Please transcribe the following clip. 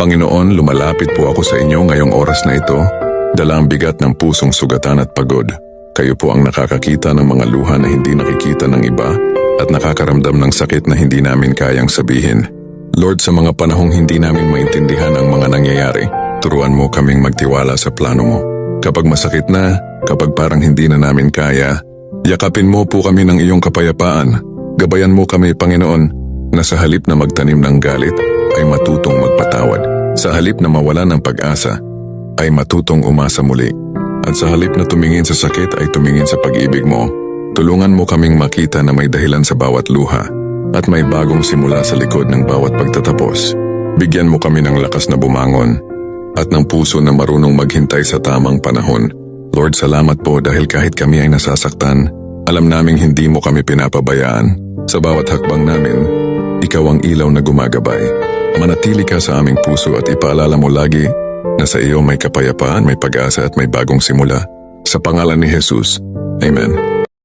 Panginoon, lumalapit po ako sa inyo ngayong oras na ito, dala ang bigat ng pusong sugatan at pagod. Kayo po ang nakakakita ng mga luha na hindi nakikita ng iba at nakakaramdam ng sakit na hindi namin kayang sabihin. Lord, sa mga panahong hindi namin maintindihan ang mga nangyayari, turuan mo kaming magtiwala sa plano mo. Kapag masakit na, kapag parang hindi na namin kaya, yakapin mo po kami ng iyong kapayapaan. Gabayan mo kami, Panginoon, na sa halip na magtanim ng galit, ay matutong magpatawad. Sa halip na mawala ng pag-asa, ay matutong umasa muli. At sa halip na tumingin sa sakit, ay tumingin sa pag-ibig mo. Tulungan mo kaming makita na may dahilan sa bawat luha at may bagong simula sa likod ng bawat pagtatapos. Bigyan mo kami ng lakas na bumangon at ng puso na marunong maghintay sa tamang panahon. Lord, salamat po dahil kahit kami ay nasasaktan, alam naming hindi mo kami pinapabayaan. Sa bawat hakbang namin, ikaw ang ilaw na gumagabay. Manatili ka sa aming puso at ipaalala mo lagi na sa iyo may kapayapaan, may pag-asa at may bagong simula. Sa pangalan ni Jesus, Amen.